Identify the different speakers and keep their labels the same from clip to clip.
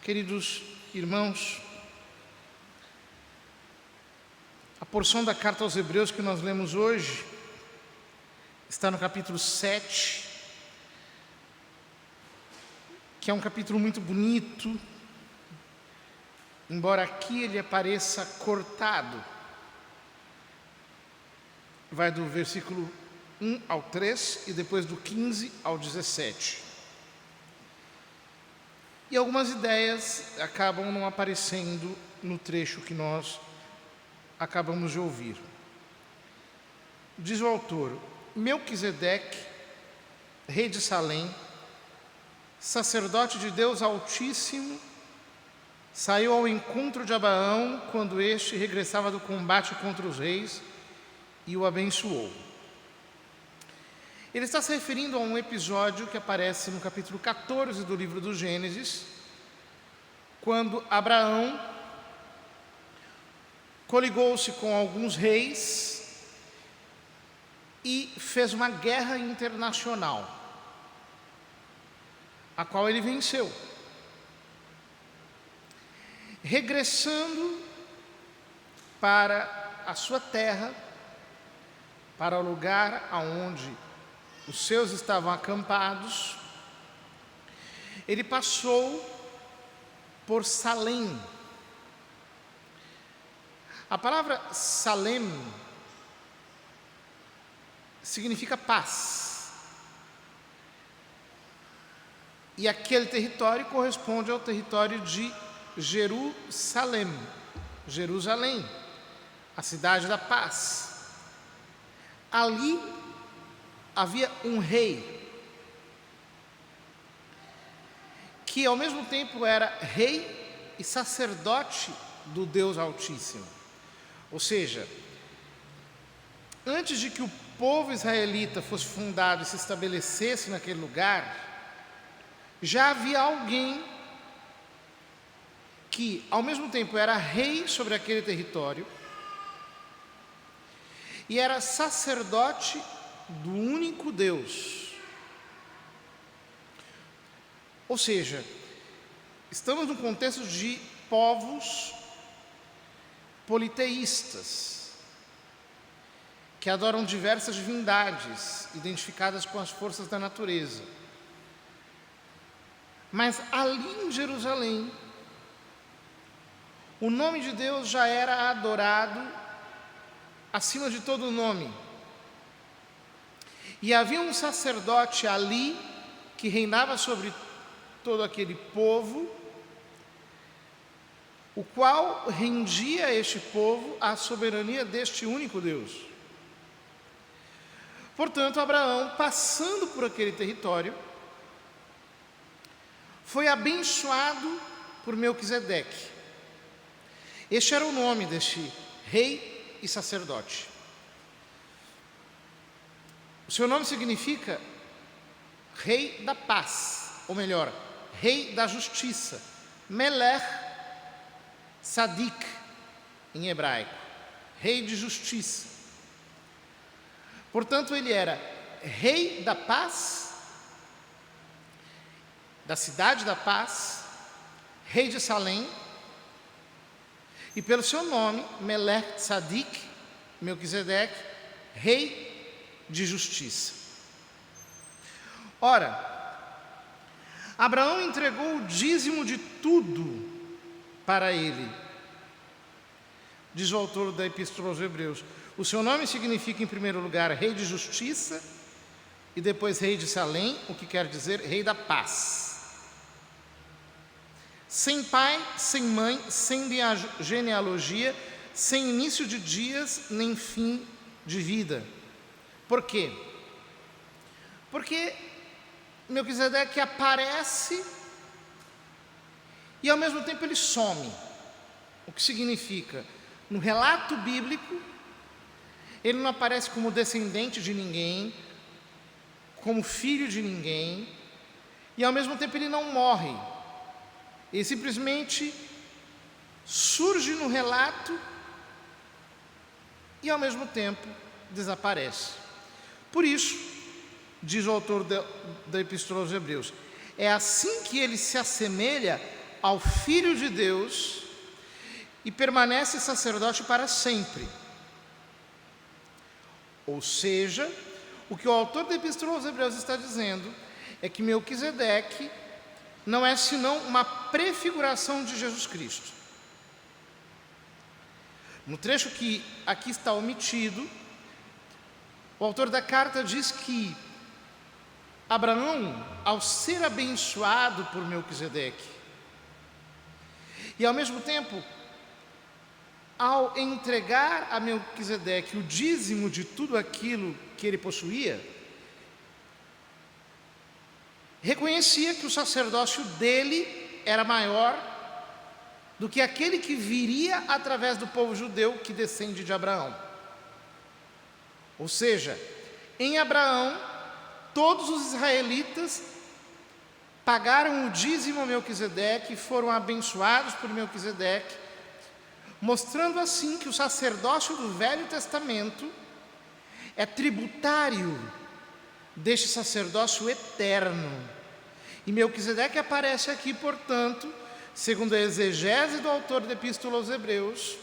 Speaker 1: Queridos irmãos, a porção da carta aos Hebreus que nós lemos hoje está no capítulo 7, que é um capítulo muito bonito, embora aqui ele apareça cortado. Vai do versículo 1 ao 3 e depois do 15 ao 17. E algumas ideias acabam não aparecendo no trecho que nós acabamos de ouvir. Diz o autor: Melquisedeque, rei de Salém, sacerdote de Deus Altíssimo, saiu ao encontro de Abraão quando este regressava do combate contra os reis e o abençoou. Ele está se referindo a um episódio que aparece no capítulo 14 do livro do Gênesis, quando Abraão coligou-se com alguns reis e fez uma guerra internacional, a qual ele venceu. Regressando para a sua terra, para o lugar aonde os seus estavam acampados, ele passou por Salém. A palavra Salém significa paz. E aquele território corresponde ao território de Jerusalém, a cidade da paz. Ali havia um rei, que ao mesmo tempo era rei e sacerdote do Deus Altíssimo. Ou seja, antes de que o povo israelita fosse fundado e se estabelecesse naquele lugar, já havia alguém que ao mesmo tempo era rei sobre aquele território e era sacerdote do único Deus. Ou seja, estamos num contexto de povos politeístas, que adoram diversas divindades identificadas com as forças da natureza. Mas ali em Jerusalém, o nome de Deus já era adorado acima de todo nome. E havia um sacerdote ali que reinava sobre todo aquele povo, o qual rendia este povo à soberania deste único Deus. Portanto, Abraão, passando por aquele território, foi abençoado por Melquisedeque. Este era o nome deste rei e sacerdote. O seu nome significa rei da paz, ou melhor, rei da justiça. Melech Sadik, em hebraico, rei de justiça. Portanto, ele era rei da paz, da cidade da paz, rei de Salém, e pelo seu nome, Melech Sadik, Melquisedeque, rei de justiça. Ora, Abraão entregou o dízimo de tudo para ele. Diz o autor da Epístola aos Hebreus: o seu nome significa, em primeiro lugar, rei de justiça, e depois rei de Salém, o que quer dizer rei da paz. Sem pai, sem mãe, sem genealogia, sem início de dias, nem fim de vida. Por quê? Porque Melquisedeque aparece e ao mesmo tempo ele some. O que significa? No relato bíblico, ele não aparece como descendente de ninguém, como filho de ninguém, e ao mesmo tempo ele não morre. Ele simplesmente surge no relato e ao mesmo tempo desaparece. Por isso, diz o autor da Epístola aos Hebreus, é assim que ele se assemelha ao Filho de Deus e permanece sacerdote para sempre. Ou seja, o que o autor da Epístola aos Hebreus está dizendo é que Melquisedeque não é senão uma prefiguração de Jesus Cristo. No trecho que aqui está omitido, o autor da carta diz que Abraão, ao ser abençoado por Melquisedeque, e ao mesmo tempo, ao entregar a Melquisedeque o dízimo de tudo aquilo que ele possuía, reconhecia que o sacerdócio dele era maior do que aquele que viria através do povo judeu que descende de Abraão. Ou seja, em Abraão, todos os israelitas pagaram o dízimo a Melquisedeque e foram abençoados por Melquisedeque, mostrando assim que o sacerdócio do Velho Testamento é tributário deste sacerdócio eterno. E Melquisedeque aparece aqui, portanto, segundo a exegese do autor da Epístola aos Hebreus,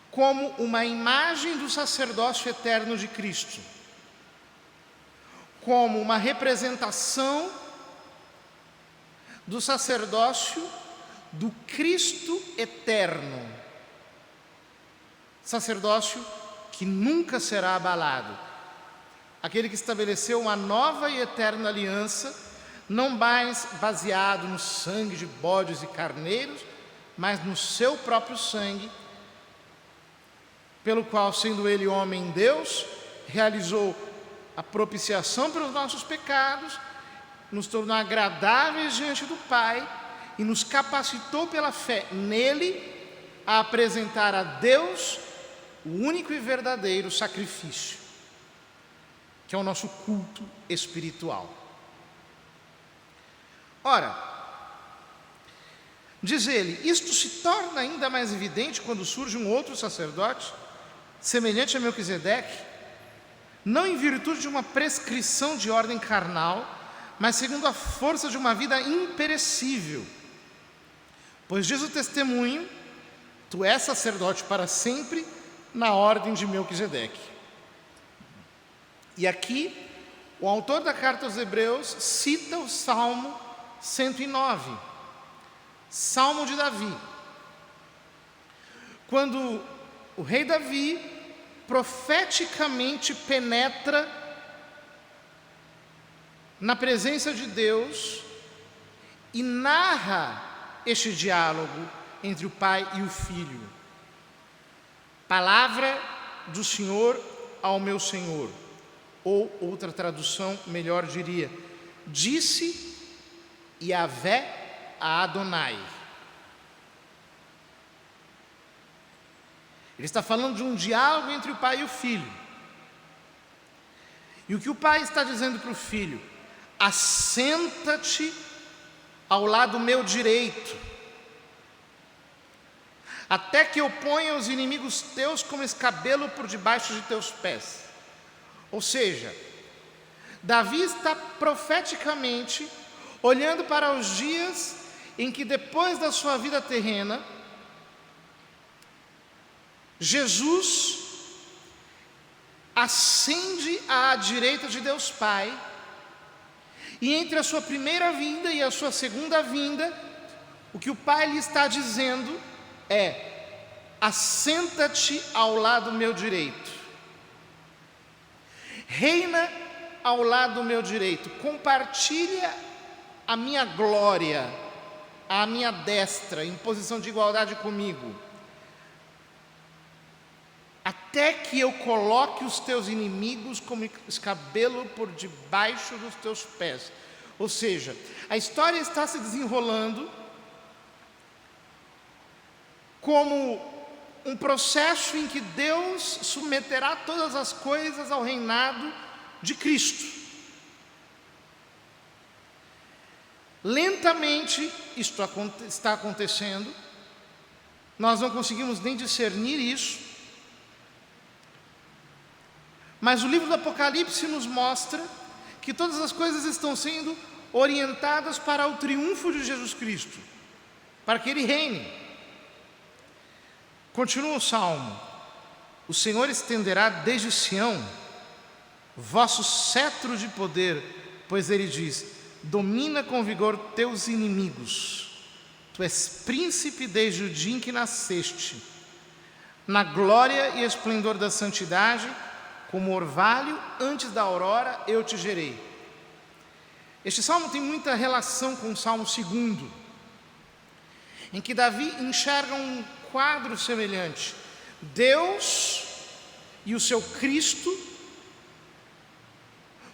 Speaker 1: como uma imagem do sacerdócio eterno de Cristo, como uma representação do sacerdócio do Cristo eterno, sacerdócio que nunca será abalado, aquele que estabeleceu uma nova e eterna aliança, não mais baseado no sangue de bodes e carneiros, mas no seu próprio sangue, pelo qual, sendo ele homem Deus, realizou a propiciação pelos nossos pecados, nos tornou agradáveis diante do Pai e nos capacitou pela fé nele a apresentar a Deus o único e verdadeiro sacrifício, que é o nosso culto espiritual. Ora, diz ele, isto se torna ainda mais evidente quando surge um outro sacerdote, semelhante a Melquisedeque, não em virtude de uma prescrição de ordem carnal, mas segundo a força de uma vida imperecível. Pois diz o testemunho, tu és sacerdote para sempre, na ordem de Melquisedeque. E aqui, o autor da carta aos Hebreus cita o Salmo 109, Salmo de Davi, quando o rei Davi profeticamente penetra na presença de Deus e narra este diálogo entre o pai e o filho. Palavra do Senhor ao meu Senhor, ou outra tradução melhor diria, disse Yahvé a Adonai. Ele está falando de um diálogo entre o pai e o filho. E o que o pai está dizendo para o filho? Assenta-te ao lado meu direito, até que eu ponha os inimigos teus como escabelo por debaixo de teus pés. Ou seja, Davi está profeticamente olhando para os dias em que, depois da sua vida terrena, Jesus ascende à direita de Deus Pai, e entre a sua primeira vinda e a sua segunda vinda, o que o Pai lhe está dizendo é: assenta-te ao lado meu direito, reina ao lado meu direito, compartilha a minha glória, à minha destra, em posição de igualdade comigo, até que eu coloque os teus inimigos como escabelo por debaixo dos teus pés. Ou seja, a história está se desenrolando como um processo em que Deus submeterá todas as coisas ao reinado de Cristo. Lentamente isto está acontecendo, nós não conseguimos nem discernir isso, mas o livro do Apocalipse nos mostra que todas as coisas estão sendo orientadas para o triunfo de Jesus Cristo, para que Ele reine. Continua o Salmo: o Senhor estenderá desde Sião vosso cetro de poder, pois Ele diz: domina com vigor teus inimigos. Tu és príncipe desde o dia em que nasceste. Na glória e esplendor da santidade, como orvalho antes da aurora, eu te gerei. Este salmo tem muita relação com o Salmo 2, em que Davi enxerga um quadro semelhante: Deus e o seu Cristo,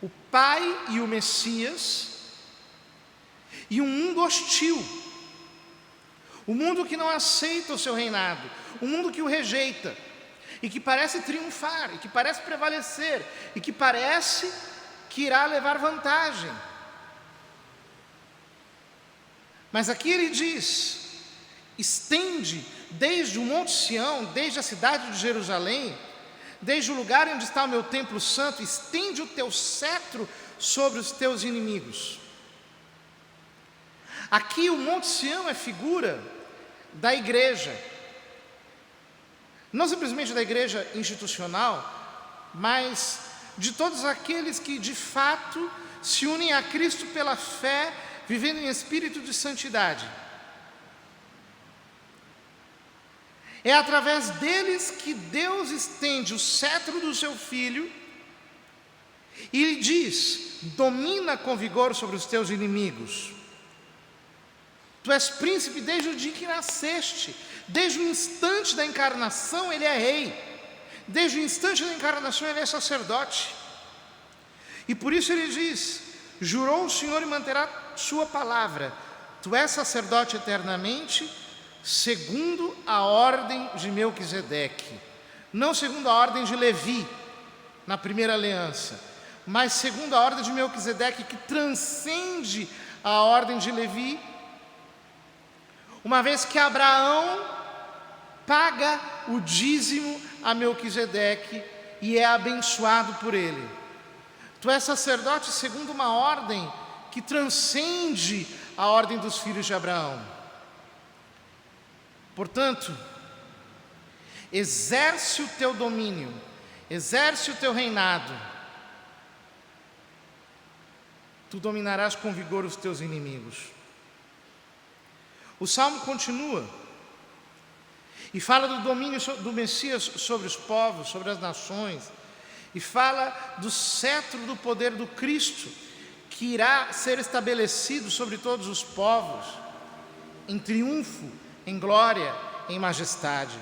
Speaker 1: o Pai e o Messias, e um mundo hostil, o mundo que não aceita o seu reinado, o mundo que o rejeita, e que parece triunfar, e que parece prevalecer, e que parece que irá levar vantagem. Mas aqui ele diz: estende desde o Monte Sião, desde a cidade de Jerusalém, desde o lugar onde está o meu templo santo, estende o teu cetro sobre os teus inimigos. Aqui o Monte Sião é figura da igreja, não simplesmente da igreja institucional, mas de todos aqueles que de fato se unem a Cristo pela fé, vivendo em espírito de santidade. É através deles que Deus estende o cetro do seu Filho e lhe diz: domina com vigor sobre os teus inimigos. Tu és príncipe desde o dia que nasceste. Desde o instante da encarnação ele é rei. Desde o instante da encarnação ele é sacerdote. E por isso ele diz: jurou o Senhor e manterá sua palavra. Tu és sacerdote eternamente, segundo a ordem de Melquisedeque. Não segundo a ordem de Levi, na primeira aliança, mas segundo a ordem de Melquisedeque, que transcende a ordem de Levi, uma vez que Abraão paga o dízimo a Melquisedeque e é abençoado por ele. Tu és sacerdote segundo uma ordem que transcende a ordem dos filhos de Abraão. Portanto, exerce o teu domínio, exerce o teu reinado. Tu dominarás com vigor os teus inimigos. O Salmo continua e fala do domínio do Messias sobre os povos, sobre as nações, e fala do cetro do poder do Cristo, que irá ser estabelecido sobre todos os povos, em triunfo, em glória, em majestade.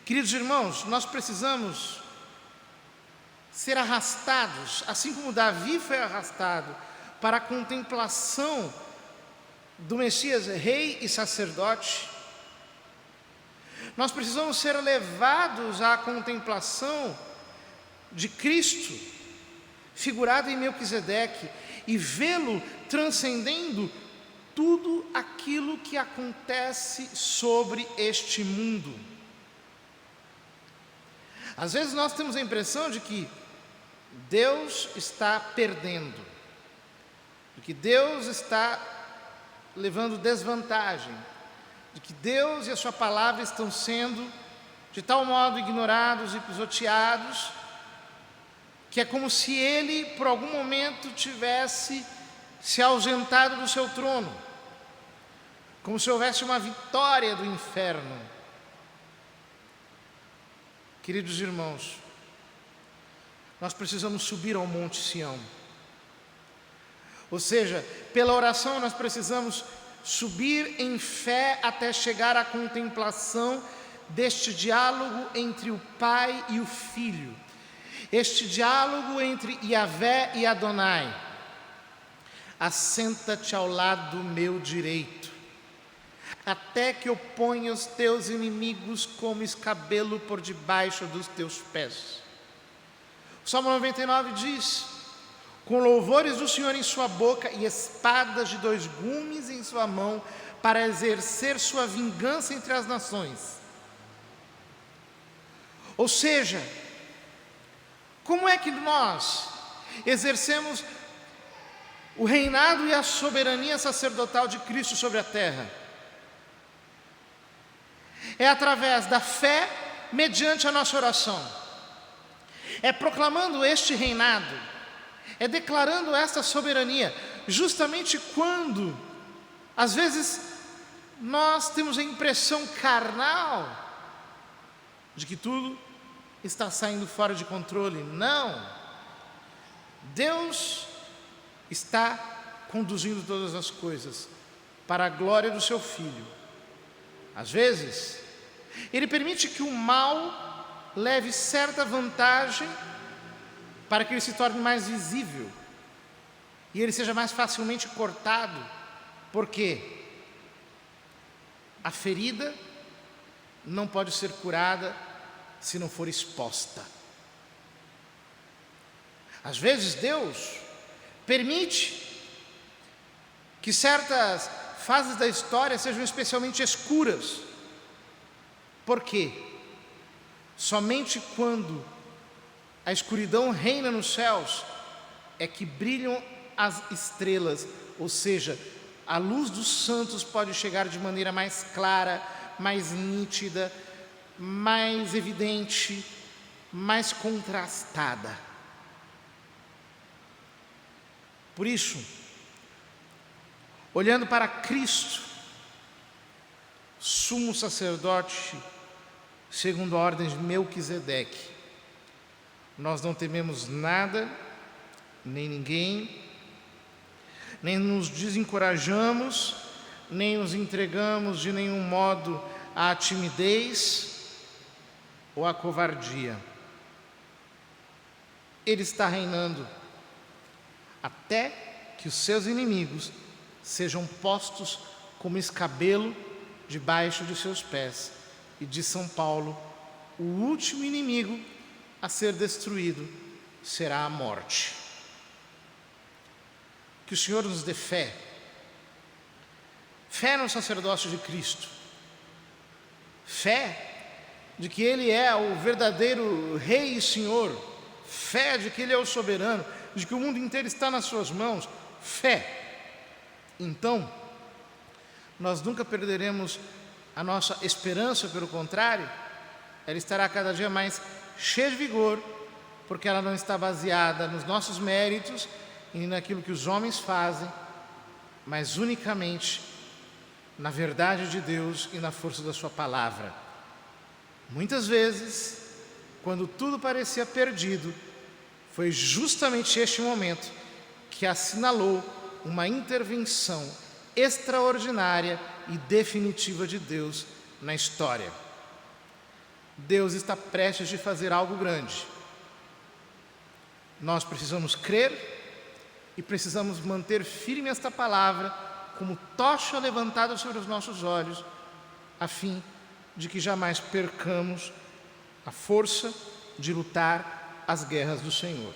Speaker 1: Queridos irmãos, nós precisamos ser arrastados, assim como Davi foi arrastado, para a contemplação do Messias, rei e sacerdote. Nós precisamos ser levados à contemplação de Cristo, figurado em Melquisedeque, e vê-lo transcendendo tudo aquilo que acontece sobre este mundo. Às vezes nós temos a impressão de que Deus está perdendo, de que Deus está levando desvantagem, de que Deus e a sua palavra estão sendo de tal modo ignorados e pisoteados, que é como se Ele por algum momento tivesse se ausentado do seu trono, como se houvesse uma vitória do inferno. Queridos irmãos, nós precisamos subir ao Monte Sião. Ou seja, pela oração nós precisamos subir em fé até chegar à contemplação deste diálogo entre o Pai e o Filho, este diálogo entre Yahvé e Adonai. Assenta-te ao lado meu direito, até que eu ponha os teus inimigos como escabelo por debaixo dos teus pés. O Salmo 99 diz: com louvores do Senhor em sua boca e espadas de 2 gumes em sua mão, para exercer sua vingança entre as nações. Ou seja, como é que nós exercemos o reinado e a soberania sacerdotal de Cristo sobre a terra. É através da fé, mediante a nossa oração. É proclamando este reinado, é declarando esta soberania, justamente quando, às vezes, nós temos a impressão carnal de que tudo está saindo fora de controle. Não! Deus está conduzindo todas as coisas para a glória do seu Filho. Às vezes, Ele permite que o mal leve certa vantagem para que ele se torne mais visível e ele seja mais facilmente cortado, porque a ferida não pode ser curada se não for exposta. Às vezes Deus permite que certas fases da história sejam especialmente escuras. Por quê? Somente quando a escuridão reina nos céus é que brilham as estrelas, ou seja, a luz dos santos pode chegar de maneira mais clara, mais nítida, mais evidente, mais contrastada. Por isso, olhando para Cristo, sumo sacerdote, segundo a ordem de Melquisedeque, nós não tememos nada, nem ninguém, nem nos desencorajamos, nem nos entregamos de nenhum modo à timidez ou à covardia. Ele está reinando até que os seus inimigos sejam postos como escabelo debaixo de seus pés. E de São Paulo, o último inimigo a ser destruído será a morte. Que o Senhor nos dê fé no sacerdócio de Cristo, fé de que Ele é o verdadeiro Rei e Senhor, fé de que Ele é o soberano, de que o mundo inteiro está nas suas mãos, fé. Então, nós nunca perderemos a nossa esperança, pelo contrário, ela estará cada dia mais cheia de vigor, porque ela não está baseada nos nossos méritos e naquilo que os homens fazem, mas unicamente na verdade de Deus e na força da sua palavra. Muitas vezes, quando tudo parecia perdido, foi justamente este momento que assinalou uma intervenção extraordinária e definitiva de Deus na história. Deus está prestes a fazer algo grande. Nós precisamos crer e precisamos manter firme esta palavra como tocha levantada sobre os nossos olhos, a fim de que jamais percamos a força de lutar as guerras do Senhor.